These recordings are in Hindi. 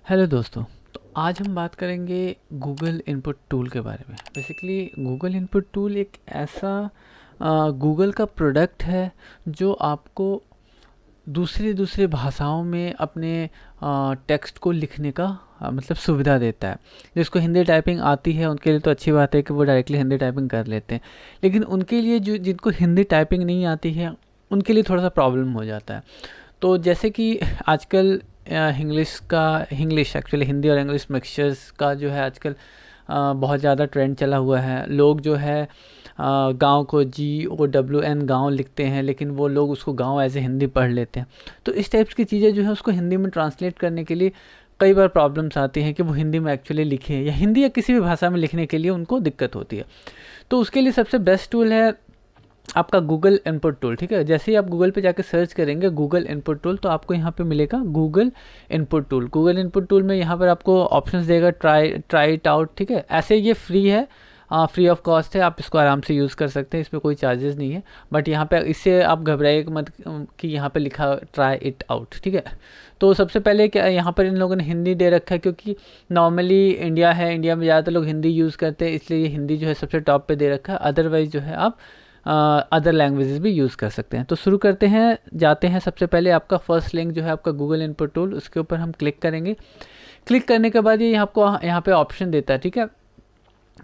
हेलो दोस्तों। तो आज हम बात करेंगे गूगल इनपुट टूल के बारे में। बेसिकली गूगल इनपुट टूल एक ऐसा गूगल का प्रोडक्ट है जो आपको दूसरी दूसरी भाषाओं में अपने टेक्स्ट को लिखने का मतलब सुविधा देता है। जिसको हिंदी टाइपिंग आती है उनके लिए तो अच्छी बात है कि वो डायरेक्टली हिंदी टाइपिंग कर लेते हैं, लेकिन उनके लिए जो जिनको हिंदी टाइपिंग नहीं आती है उनके लिए थोड़ा सा प्रॉब्लम हो जाता है। तो जैसे कि आजकल इंग्लिश एक्चुअली हिंदी और इंग्लिश मिक्सचर्स का जो है आजकल बहुत ज़्यादा ट्रेंड चला हुआ है। लोग जो है गाँव को GOWN गाँव लिखते हैं, लेकिन वो लोग उसको गाँव एज ए हिंदी पढ़ लेते हैं। तो इस टाइप्स की चीज़ें जो है उसको हिंदी में ट्रांसलेट करने के लिए कई बार प्रॉब्लम्स आती हैं कि वो हिंदी में एक्चुअली लिखें, या हिंदी या किसी भी भाषा में लिखने के लिए उनको दिक्कत होती है। तो उसके लिए सबसे बेस्ट टूल है आपका गूगल इनपुट टूल। ठीक है, जैसे ही आप गूगल पे जाके सर्च करेंगे गूगल इनपुट टूल, तो आपको यहाँ पे मिलेगा Google input tool. Google input tool में यहाँ पर आपको ऑप्शंस देगा ट्राई इट आउट। ठीक है, ऐसे ये फ्री है, फ्री ऑफ कॉस्ट है, आप इसको आराम से यूज़ कर सकते हैं, इसमें कोई चार्जेस नहीं है। बट यहाँ पे इससे आप घबराइए मत कि यहाँ पे लिखा ट्राई इट आउट। ठीक है, तो सबसे पहले क्या यहाँ पर इन लोगों ने हिंदी दे रखा है, क्योंकि नॉर्मली इंडिया में ज़्यादातर लोग हिंदी यूज़ करते हैं, इसलिए ये हिंदी जो है सबसे टॉप पे दे रखा है। अदरवाइज़ जो है आप अदर लैंग्वेजेस भी यूज़ कर सकते हैं। तो शुरू करते हैं, जाते हैं। सबसे पहले आपका फर्स्ट लिंक जो है आपका गूगल इनपुट टूल, उसके ऊपर हम क्लिक करेंगे। क्लिक करने के बाद ये आपको यहाँ पे ऑप्शन देता है। ठीक है,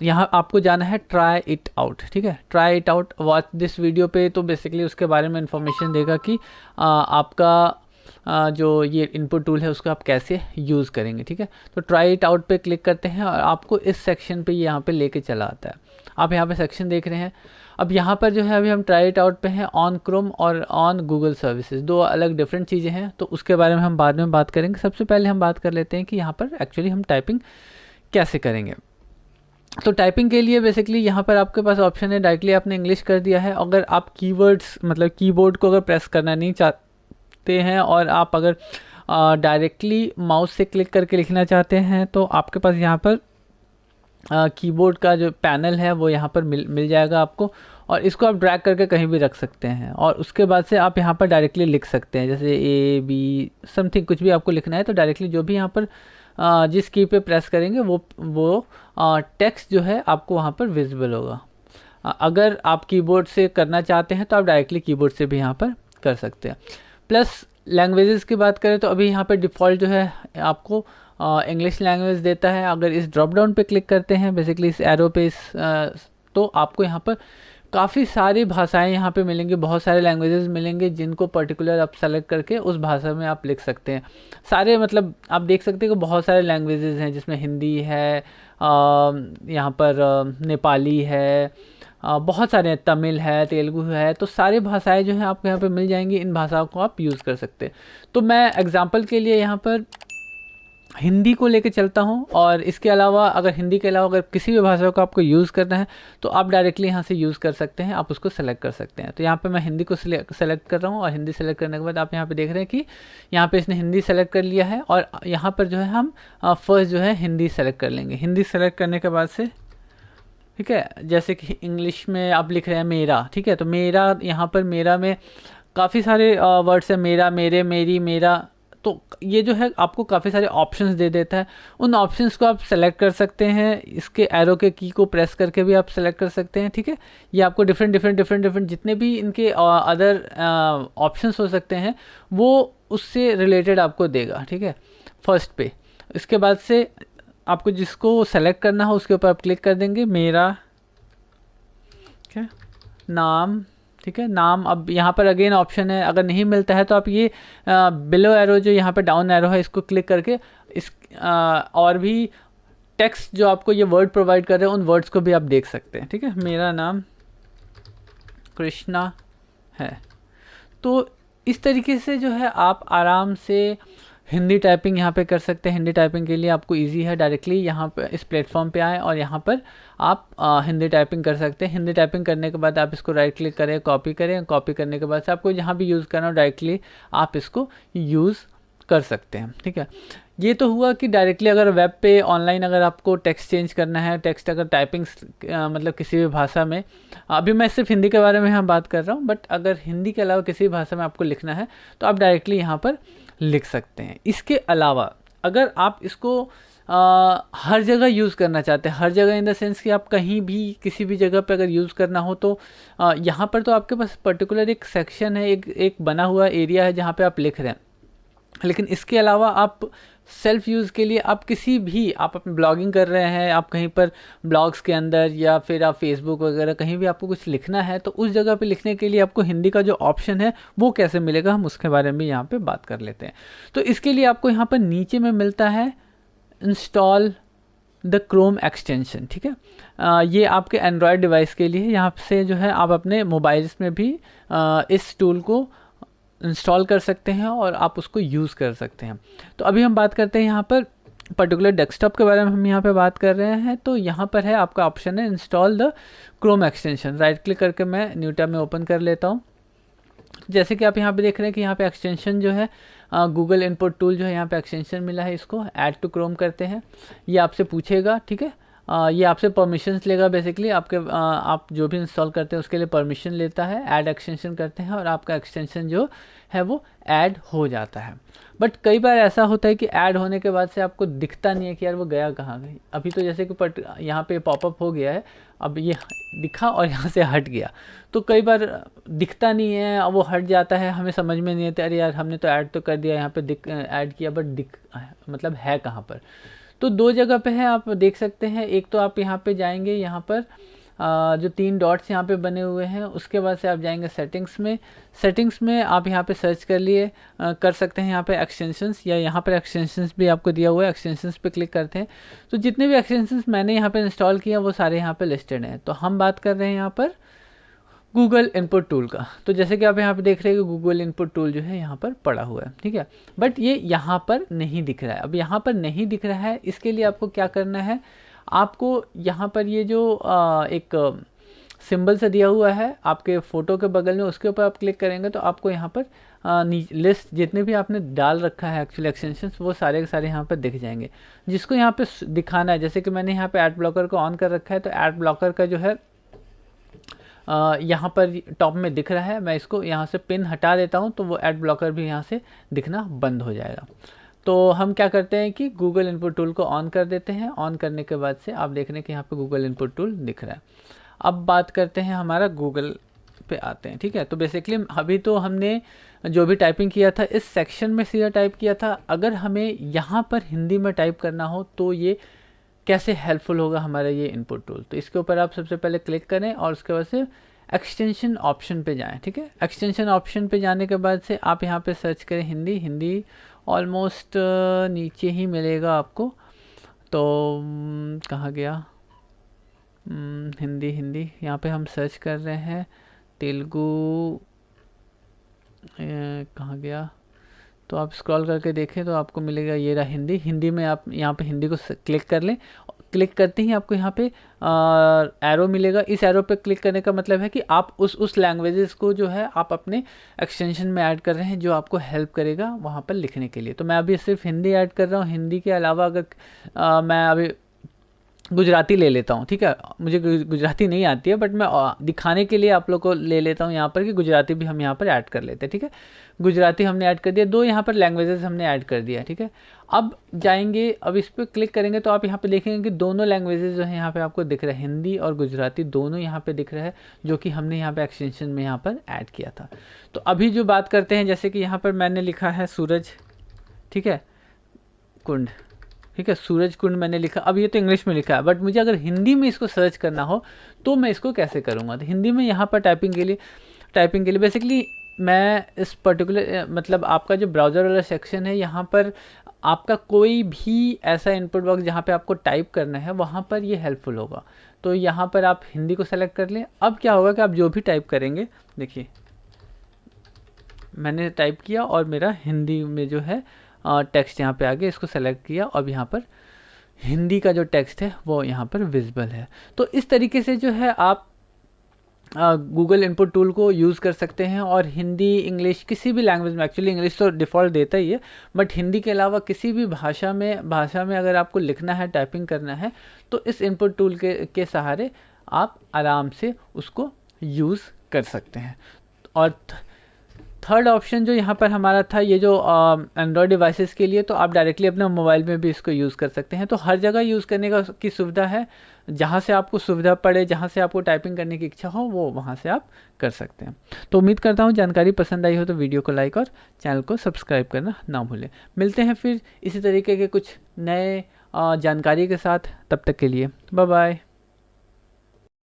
यहाँ आपको जाना है ट्राई इट आउट। ठीक है, try it out watch this video पे, तो बेसिकली उसके बारे में इंफॉर्मेशन देगा कि आपका जो ये इनपुट टूल है उसको आप कैसे यूज़ करेंगे। ठीक है, तो ट्राई इट आउट पे क्लिक करते हैं और आपको इस सेक्शन पे यहाँ पे लेके चला आता है। आप यहाँ पे सेक्शन देख रहे हैं। अब यहाँ पर जो है अभी हम ट्राई इट आउट पे हैं ऑन क्रोम और ऑन गूगल सर्विसेज, दो अलग डिफरेंट चीज़ें हैं, तो उसके बारे में हम बाद में बात करेंगे। सबसे पहले हम बात कर लेते हैं कि यहाँ पर एक्चुअली हम टाइपिंग कैसे करेंगे। तो टाइपिंग के लिए बेसिकली यहाँ पर आपके पास ऑप्शन है, डायरेक्टली आपने इंग्लिश कर दिया है। अगर आप कीवर्ड्स मतलब कीबोर्ड को अगर प्रेस करना नहीं चाहते हैं और आप अगर डायरेक्टली माउस से क्लिक करके लिखना चाहते हैं, तो आपके पास यहाँ पर कीबोर्ड का जो पैनल है वो यहाँ पर मिल जाएगा आपको, और इसको आप ड्रैग करके कहीं भी रख सकते हैं और उसके बाद से आप यहाँ पर डायरेक्टली लिख सकते हैं। जैसे AB समथिंग कुछ भी आपको लिखना है तो डायरेक्टली जो भी यहाँ पर जिस की पे प्रेस करेंगे वो टेक्स्ट जो है आपको वहाँ पर विजिबल होगा। अगर आप कीबोर्ड से करना चाहते हैं तो आप डायरेक्टली कीबोर्ड से भी यहाँ पर कर सकते हैं। प्लस लैंग्वेजेस की बात करें तो अभी यहाँ पर डिफ़ॉल्ट जो है आपको इंग्लिश लैंग्वेज देता है। अगर इस ड्रॉप डाउन पे क्लिक करते हैं बेसिकली इस एरो पे तो आपको यहाँ पर काफ़ी सारी भाषाएं यहाँ पे मिलेंगी, बहुत सारे लैंग्वेजेस मिलेंगे जिनको पर्टिकुलर आप सेलेक्ट करके उस भाषा में आप लिख सकते हैं। सारे मतलब आप देख सकते हैं कि बहुत सारे लैंग्वेजेस हैं, जिसमें हिंदी है, यहाँ पर नेपाली है, बहुत सारे हैं, तमिल है, तेलुगु है, तो सारी भाषाएं जो हैं आपको यहाँ पे मिल जाएंगी। इन भाषाओं को आप यूज़ कर सकते हैं। तो मैं एग्जांपल के लिए यहाँ पर हिंदी को लेके चलता हूँ, और इसके अलावा अगर हिंदी के अलावा अगर किसी भी भाषा को आपको यूज़ करना है तो आप डायरेक्टली यहाँ से यूज़ कर सकते हैं, आप उसको सेलेक्ट कर सकते हैं। तो यहाँ पे मैं हिंदी को सेलेक्ट कर रहा हूँ, और हिंदी सेलेक्ट करने के बाद आप यहाँ पे देख रहे हैं कि यहाँ पे इसने हिंदी सेलेक्ट कर लिया है, और यहाँ पर जो है हम फर्स्ट जो है हिंदी सेलेक्ट कर लेंगे। हिंदी सेलेक्ट करने के बाद से ठीक है, जैसे कि इंग्लिश में आप लिख रहे हैं मेरा, ठीक है, तो मेरा यहाँ पर मेरा में काफ़ी सारे वर्ड्स हैं, मेरा, मेरे, मेरी, मेरा। तो ये जो है आपको काफ़ी सारे ऑप्शंस दे देता है। उन ऑप्शंस को आप सेलेक्ट कर सकते हैं, इसके एरो के की को प्रेस करके भी आप सेलेक्ट कर सकते हैं। ठीक है, ये आपको डिफरेंट जितने भी इनके अदर ऑप्शंस हो सकते हैं वो उससे रिलेटेड आपको देगा। ठीक है, फर्स्ट पे इसके बाद से आपको जिसको सेलेक्ट करना हो उसके ऊपर आप क्लिक कर देंगे। मेरा, ठीक है, नाम, ठीक है, नाम। अब यहाँ पर अगेन ऑप्शन है, अगर नहीं मिलता है तो आप ये बिलो एरो जो यहाँ पे डाउन एरो है इसको क्लिक करके इस और भी टेक्स्ट जो आपको ये वर्ड प्रोवाइड कर रहे हैं उन वर्ड्स को भी आप देख सकते हैं। ठीक है, मेरा नाम कृष्णा है। तो इस तरीके से जो है आप आराम से हिंदी टाइपिंग यहाँ पे कर सकते हैं। हिंदी टाइपिंग के लिए आपको इजी है, डायरेक्टली यहाँ पे इस प्लेटफॉर्म पे आएँ और यहाँ पर आप हिंदी टाइपिंग कर सकते हैं। हिंदी टाइपिंग करने के बाद आप इसको राइट क्लिक करें, कॉपी करें, कॉपी करने के बाद से आपको जहाँ भी यूज़ करना हो डायरेक्टली आप इसको यूज़ कर सकते हैं। ठीक है, ये तो हुआ कि डायरेक्टली अगर वेब पे ऑनलाइन अगर आपको टेक्स्ट चेंज करना है, टेक्स्ट अगर टाइपिंग मतलब किसी भी भाषा में, अभी मैं सिर्फ हिंदी के बारे में यहाँ बात कर रहा हूँ, बट अगर हिंदी के अलावा किसी भी भाषा में आपको लिखना है तो आप डायरेक्टली यहाँ पर लिख सकते हैं। इसके अलावा अगर आप इसको हर जगह यूज़ करना चाहते हैं, हर जगह इन द सेंस कि आप कहीं भी किसी भी जगह पे अगर यूज़ करना हो तो यहाँ पर तो आपके पास पर्टिकुलर एक सेक्शन है, एक बना हुआ एरिया है जहाँ पे आप लिख रहे हैं। लेकिन इसके अलावा आप सेल्फ यूज़ के लिए आप किसी भी, आप अपनी ब्लॉगिंग कर रहे हैं, आप कहीं पर ब्लॉग्स के अंदर या फिर आप फेसबुक वगैरह कहीं भी आपको कुछ लिखना है, तो उस जगह पे लिखने के लिए आपको हिंदी का जो ऑप्शन है वो कैसे मिलेगा, हम उसके बारे में यहाँ पे बात कर लेते हैं। तो इसके लिए आपको यहाँ पर नीचे में मिलता है इंस्टॉल द क्रोम एक्सटेंशन, ठीक है। ये आपके एंड्रॉयड डिवाइस के लिए, यहाँ से जो है आप अपने मोबाइल्स में भी इस टूल को इंस्टॉल कर सकते हैं और आप उसको यूज़ कर सकते हैं। तो अभी हम बात करते हैं यहाँ पर पर्टिकुलर डेस्कटॉप के बारे में, हम यहाँ पे बात कर रहे हैं। तो यहाँ पर है आपका ऑप्शन है install the Chrome extension, right click करके मैं न्यू टैब में ओपन कर लेता हूँ। जैसे कि आप यहाँ पे देख रहे हैं कि यहाँ पे एक्सटेंशन जो है गूगल इनपुट टूल जो है, यहाँ पे एक्सटेंशन मिला है, इसको ऐड टू क्रोम करते हैं। ये आपसे पूछेगा, ठीक है, ये आपसे परमिशंस लेगा बेसिकली, आपके आप जो भी इंस्टॉल करते हैं उसके लिए परमिशन लेता है। ऐड एक्सटेंशन करते हैं और आपका एक्सटेंशन जो है वो ऐड हो जाता है। बट कई बार ऐसा होता है कि ऐड होने के बाद से आपको दिखता नहीं है कि यार वो गया कहाँ गई। अभी तो जैसे कि यहाँ पे पॉपअप हो गया है, अब ये दिखा और यहाँ से हट गया, तो कई बार दिखता नहीं है, अब वो हट जाता है, हमें समझ में नहीं आता अरे यार हमने तो ऐड तो कर दिया, यहाँ पे ऐड किया बट मतलब है कहाँ पर। तो दो जगह पे है, आप देख सकते हैं। एक तो आप यहाँ पे जाएंगे, यहाँ पर जो 3 डॉट्स यहाँ पे बने हुए हैं, उसके बाद से आप जाएंगे सेटिंग्स में। सेटिंग्स में आप यहाँ पे सर्च कर सकते हैं यहाँ पे एक्सटेंशंस, या यहाँ पर एक्सटेंशंस भी आपको दिया हुआ है, एक्सटेंशंस पे क्लिक करते हैं तो जितने भी एक्सटेंशंस मैंने यहाँ पे इंस्टॉल किया वो सारे यहाँ पे लिस्टेड हैं। तो हम बात कर रहे हैं यहाँ पर गूगल इनपुट टूल का। तो जैसे कि आप यहाँ पे देख रहे हैं कि गूगल इनपुट टूल जो है यहाँ पर पड़ा हुआ है, ठीक है, बट ये यहाँ पर नहीं दिख रहा है। अब यहाँ पर नहीं दिख रहा है, इसके लिए आपको क्या करना है, आपको यहाँ पर ये जो एक सिंबल सा दिया हुआ है आपके फ़ोटो के बगल में, उसके ऊपर आप क्लिक करेंगे तो आपको यहाँ पर लिस्ट जितने भी आपने डाल रखा है एक्चुअली एक्सटेंशंस, वो सारे के सारे यहाँ पर दिख जाएंगे। जिसको यहाँ पे दिखाना है, जैसे कि मैंने यहाँ पे एड ब्लॉकर को ऑन कर रखा है, तो एड ब्लॉकर का जो है यहाँ पर टॉप में दिख रहा है, मैं इसको यहाँ से पिन हटा देता हूँ तो वो एड ब्लॉकर भी यहाँ से दिखना बंद हो जाएगा। तो हम क्या करते हैं कि गूगल इनपुट टूल को ऑन कर देते हैं। ऑन करने के बाद से आप देख रहे हैं कि यहाँ पे गूगल इनपुट टूल दिख रहा है। अब बात करते हैं हमारा गूगल पे आते हैं, ठीक है। तो बेसिकली अभी तो हमने जो भी टाइपिंग किया था इस सेक्शन में सीधा टाइप किया था। अगर हमें यहाँ पर हिंदी में टाइप करना हो तो ये कैसे हेल्पफुल होगा हमारा ये इनपुट टूल। तो इसके ऊपर आप सबसे पहले क्लिक करें और उसके बाद से एक्सटेंशन ऑप्शन पे जाएं, ठीक है। एक्सटेंशन ऑप्शन पे जाने के बाद से आप यहाँ पे सर्च करें हिंदी ऑलमोस्ट नीचे ही मिलेगा आपको। तो कहाँ गया, हिंदी यहाँ पे हम सर्च कर रहे हैं। तेलुगु कहाँ गया, तो आप स्क्रॉल करके देखें तो आपको मिलेगा ये रहा हिंदी में आप यहाँ पे हिंदी को क्लिक कर लें। क्लिक करते ही आपको यहाँ पे एरो मिलेगा। इस एरो पे क्लिक करने का मतलब है कि आप उस लैंग्वेजेस को जो है आप अपने एक्सटेंशन में ऐड कर रहे हैं जो आपको हेल्प करेगा वहाँ पर लिखने के लिए। तो मैं अभी सिर्फ हिंदी ऐड कर रहा हूँ। हिंदी के अलावा अगर मैं अभी गुजराती ले लेता हूँ, ठीक है, मुझे गुजराती नहीं आती है बट मैं दिखाने के लिए आप लोग को ले लेता हूँ यहाँ पर कि गुजराती भी हम यहाँ पर ऐड कर लेते हैं, ठीक है। गुजराती हमने ऐड कर दिया, 2 यहाँ पर लैंग्वेजेस हमने ऐड कर दिया, ठीक है। अब जाएंगे, अब इस पर क्लिक करेंगे तो आप यहाँ पे देखेंगे कि दोनों लैंग्वेजेस जो है यहाँ पे आपको दिख रहा है, हिंदी और गुजराती दोनों यहाँ पे दिख रहा है, जो कि हमने यहाँ पे एक्सटेंशन में यहाँ पर ऐड किया था। तो अभी जो बात करते हैं, जैसे कि यहाँ पर मैंने लिखा है सूरज, ठीक है, कुंड, ठीक है, सूरज कुंड मैंने लिखा। अब ये तो इंग्लिश में लिखा है बट मुझे अगर हिंदी में इसको सर्च करना हो तो मैं इसको कैसे करूँगा। तो हिंदी में यहाँ पर टाइपिंग के लिए बेसिकली मैं इस पर्टिकुलर मतलब आपका जो ब्राउज़र वाला सेक्शन है यहाँ पर आपका कोई भी ऐसा इनपुट बॉक्स जहाँ पे आपको टाइप करना है वहाँ पर ये हेल्पफुल होगा। तो यहाँ पर आप हिंदी को सेलेक्ट कर लें। अब क्या होगा कि आप जो भी टाइप करेंगे, देखिए मैंने टाइप किया और मेरा हिंदी में जो है टेक्स्ट यहाँ पे आ गया, इसको सेलेक्ट किया, अब यहाँ पर हिंदी का जो टेक्स्ट है वो यहाँ पर विजिबल है। तो इस तरीके से जो है आप गूगल इनपुट टूल को यूज़ कर सकते हैं और हिंदी, इंग्लिश, किसी भी लैंग्वेज में, एक्चुअली इंग्लिश तो डिफ़ॉल्ट देता ही है बट हिंदी के अलावा किसी भी भाषा में अगर आपको लिखना है, टाइपिंग करना है तो इस इनपुट टूल के सहारे आप आराम से उसको यूज़ कर सकते हैं। और थर्ड ऑप्शन जो यहाँ पर हमारा था, ये जो एंड्रॉयड डिवाइसेस के लिए, तो आप डायरेक्टली अपने मोबाइल में भी इसको यूज़ कर सकते हैं। तो हर जगह यूज़ करने की सुविधा है, जहाँ से आपको सुविधा पड़े, जहाँ से आपको टाइपिंग करने की इच्छा हो, वो वहाँ से आप कर सकते हैं। तो उम्मीद करता हूँ जानकारी पसंद आई हो तो वीडियो को लाइक और चैनल को सब्सक्राइब करना ना भूलें। मिलते हैं फिर इसी तरीके के कुछ नए जानकारी के साथ, तब तक के लिए बाय बाय।